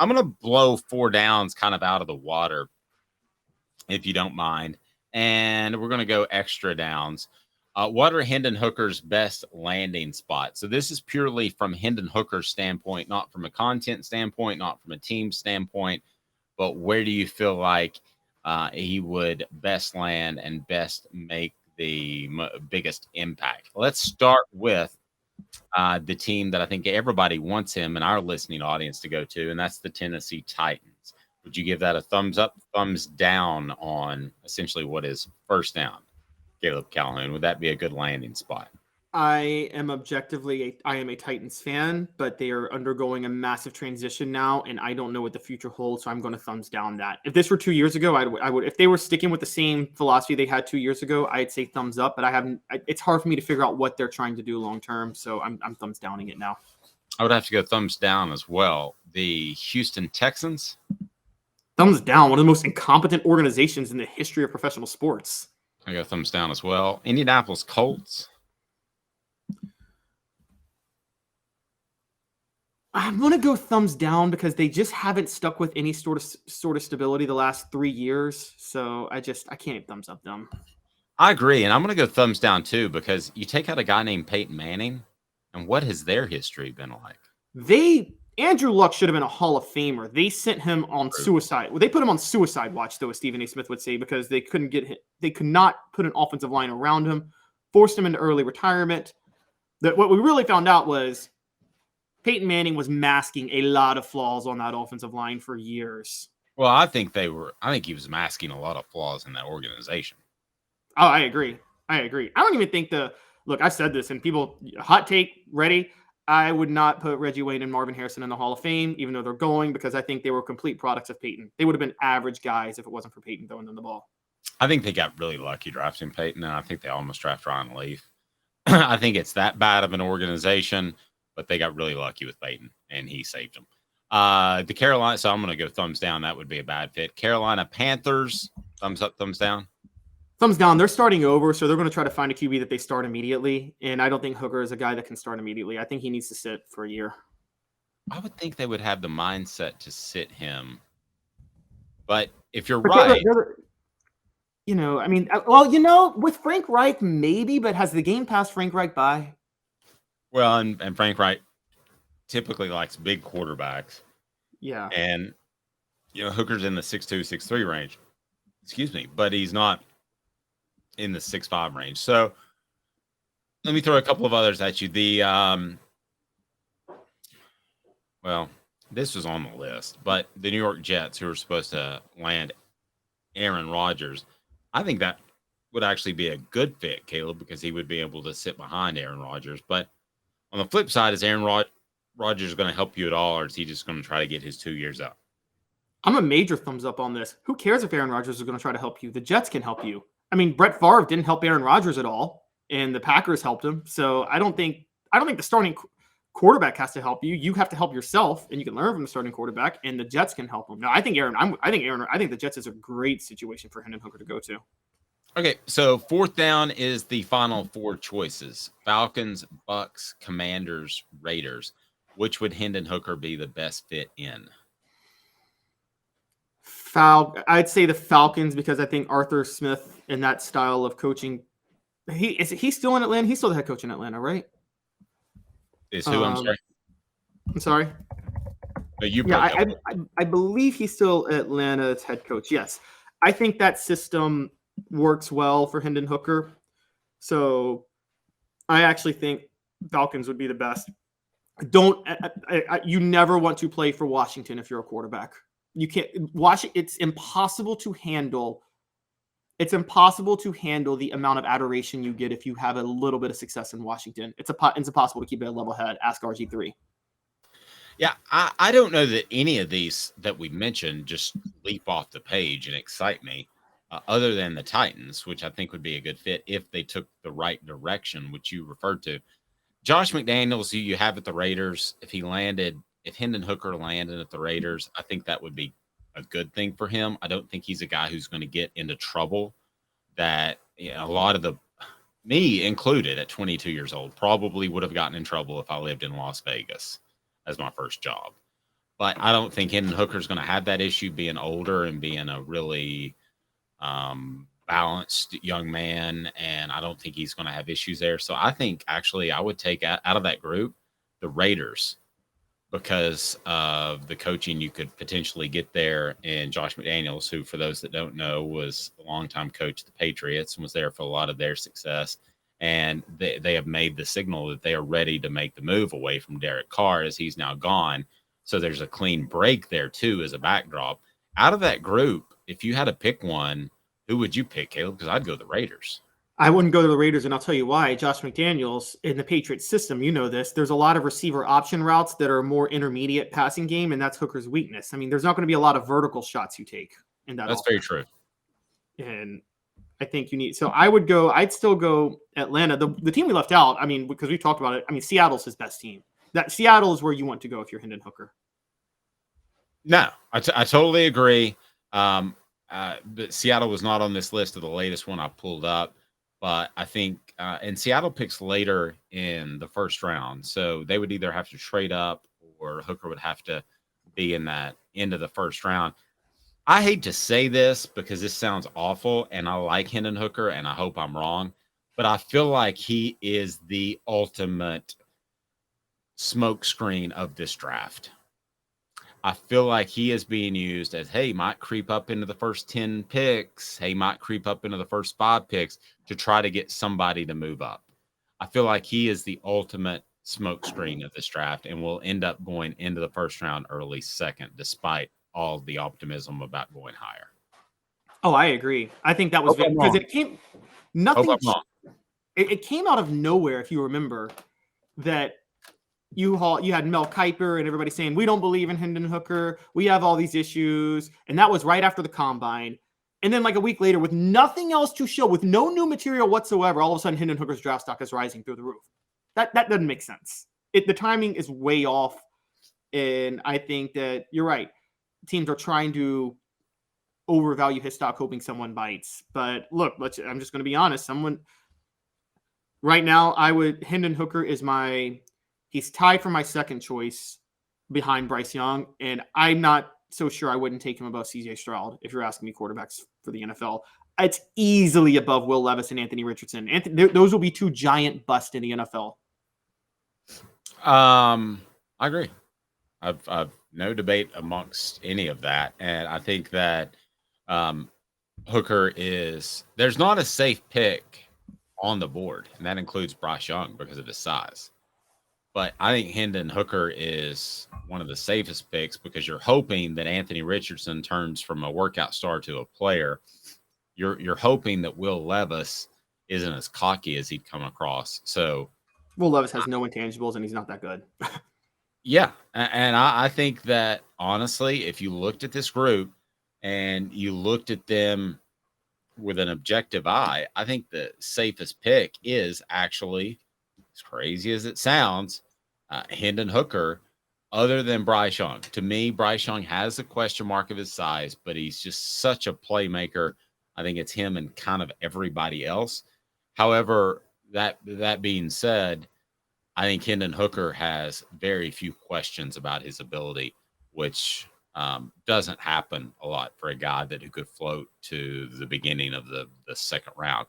I'm going to blow 4 downs kind of out of the water, if you don't mind. And we're going to go extra downs. What are Hendon Hooker's best landing spots? So this is purely from Hendon Hooker's standpoint, not from a content standpoint, not from a team standpoint, but where do you feel like he would best land and best make the biggest impact? Let's start with the team that I think everybody wants him and our listening audience to go to, and that's the Tennessee Titans. Would you give that a thumbs up, thumbs down on essentially what is first down, Caleb Calhoun? Would that be a good landing spot? I am I am a Titans fan, but they are undergoing a massive transition now, and I don't know what the future holds. So I'm going to thumbs down that. If this were 2 years ago, I would. If they were sticking with the same philosophy they had 2 years ago, I'd say thumbs up. But I haven't. It's hard for me to figure out what they're trying to do long term. So I'm thumbs downing it now. I would have to go thumbs down as well. The Houston Texans. Thumbs down. One of the most incompetent organizations in the history of professional sports. I go thumbs down as well. Indianapolis Colts. I'm going to go thumbs down because they just haven't stuck with any sort of stability the last 3 years. So I can't thumbs up them. I agree. And I'm going to go thumbs down too, because you take out a guy named Peyton Manning, and what has their history been like? Andrew Luck should have been a Hall of Famer. They sent him on suicide. Well, they put him on suicide watch, though, as Stephen A. Smith would say, because they could not put an offensive line around him, forced him into early retirement. What we really found out was Peyton Manning was masking a lot of flaws on that offensive line for years. Well, I think he was masking a lot of flaws in that organization. Oh, I agree. I don't even think look, I've said this, and people, hot take, ready. I would not put Reggie Wayne and Marvin Harrison in the Hall of Fame, even though they're going, because I think they were complete products of Peyton. They would have been average guys if it wasn't for Peyton throwing them the ball. I think they got really lucky drafting Peyton, and I think they almost drafted Ryan Leaf. I think it's that bad of an organization, but they got really lucky with Peyton, and he saved them. The Carolina, so I'm going to go thumbs down. That would be a bad fit. Carolina Panthers, thumbs up, thumbs down? Thumbs down. They're starting over, so they're going to try to find a QB that they start immediately, and I don't think Hooker is a guy that can start immediately. I think he needs to sit for a year. I would think they would have the mindset to sit him, but if you're right... with Frank Reich, maybe, but has the game passed Frank Reich by? Well, and Frank Reich typically likes big quarterbacks. Yeah. And, Hooker's in the 6'2", 6'3" range. Excuse me, but he's not in the 6'5" range. So let me throw a couple of others at you. This was on the list, but the New York Jets, who are supposed to land Aaron Rodgers, I think that would actually be a good fit, Caleb, because he would be able to sit behind Aaron Rodgers. But on the flip side, is Aaron Rodgers going to help you at all, or is he just going to try to get his 2 years up? I'm a major thumbs up on this. Who cares if Aaron Rodgers is going to try to help you? The Jets can help you. I mean, Brett Favre didn't help Aaron Rodgers at all, and the Packers helped him. So I don't think the starting quarterback has to help you. You have to help yourself, and you can learn from the starting quarterback, and the Jets can help him. Now, I think the Jets is a great situation for Hendon Hooker to go to. Okay, so fourth down is the final 4 choices: Falcons, Bucks, Commanders, Raiders. Which would Hendon Hooker be the best fit in? I'd say the Falcons, because I think Arthur Smith and that style of coaching. He's still in Atlanta. He's still the head coach in Atlanta, right? Is who? I'm sorry. I'm sorry. No, I believe he's still Atlanta's head coach. Yes, I think that system works well for Hendon Hooker. So I actually think Falcons would be the best. You never want to play for Washington if you're a quarterback. You can't watch it. It's impossible to handle. It's impossible to handle the amount of adoration you get if you have a little bit of success in Washington. It's impossible to keep it a level head. Ask RG3. Yeah, I don't know that any of these that we mentioned just leap off the page and excite me, other than the Titans, which I think would be a good fit if they took the right direction, which you referred to. Josh McDaniels, who you have at the Raiders, if Hendon Hooker landed at the Raiders, I think that would be a good thing for him. I don't think he's a guy who's going to get into trouble that a lot of me included at 22 years old, probably would have gotten in trouble if I lived in Las Vegas as my first job. but I don't think Hendon Hooker's going to have that issue being older and being a really balanced young man. And I don't think he's going to have issues there. So I think actually I would take out of that group the Raiders because of the coaching you could potentially get there. And Josh McDaniels, who, for those that don't know, was a longtime coach of the Patriots and was there for a lot of their success. And they have made the signal that they are ready to make the move away from Derek Carr as he's now gone. So there's a clean break there, too, as a backdrop. Out of that group, if you had to pick one, who would you pick, Caleb? Because I'd go the Raiders. I wouldn't go to the Raiders, and I'll tell you why. Josh McDaniels, in the Patriots system, you know this, there's a lot of receiver option routes that are more intermediate passing game, and that's Hooker's weakness. I mean, there's not going to be a lot of vertical shots you take in that. That's very true. And I think you need – so I'd still go Atlanta. The team we left out, I mean, because we talked about it, I mean, Seattle's his best team. Seattle is where you want to go if you're Hendon Hooker. No, I totally agree. But Seattle was not on this list of the latest one I pulled up. But I think and Seattle picks later in the first round. So they would either have to trade up or Hooker would have to be in that end of the first round. I hate to say this because this sounds awful, and I like Hendon Hooker, and I hope I'm wrong. But I feel like he is the ultimate smokescreen of this draft. I feel like he is being used as, hey, might creep up into the first 10 picks. Hey, might creep up into the first 5 picks to try to get somebody to move up. I feel like he is the ultimate smokescreen of this draft and will end up going into the first round, early second, despite all the optimism about going higher. Oh, I agree. I think that was because it came nothing. It came out of nowhere, if you remember, that you had Mel Kiper and everybody saying, we don't believe in Hendon Hooker. We have all these issues. And that was right after the combine. And then like a week later, with nothing else to show, with no new material whatsoever, all of a sudden Hendon Hooker's draft stock is rising through the roof. That doesn't make sense. The timing is way off. And I think that you're right. Teams are trying to overvalue his stock, hoping someone bites. But look, I'm just going to be honest. Right now, Hendon Hooker is he's tied for my second choice behind Bryce Young, and I'm not so sure I wouldn't take him above CJ Stroud if you're asking me quarterbacks for the NFL. It's easily above Will Levis and Anthony Richardson. Those will be 2 giant busts in the NFL. I agree. I've no debate amongst any of that, and I think that Hooker there's not a safe pick on the board, and that includes Bryce Young because of his size. But I think Hendon Hooker is one of the safest picks because you're hoping that Anthony Richardson turns from a workout star to a player. You're hoping that Will Levis isn't as cocky as he'd come across. So Will Levis has no intangibles, and he's not that good. Yeah, and I think that, honestly, if you looked at this group and you looked at them with an objective eye, I think the safest pick is actually, as crazy as it sounds, Hendon Hooker, other than Bryce Young. To me, Bryce Young has a question mark of his size, but he's just such a playmaker. I think it's him and kind of everybody else. However, that being said, I think Hendon Hooker has very few questions about his ability, which doesn't happen a lot for a guy who could float to the beginning of the second round.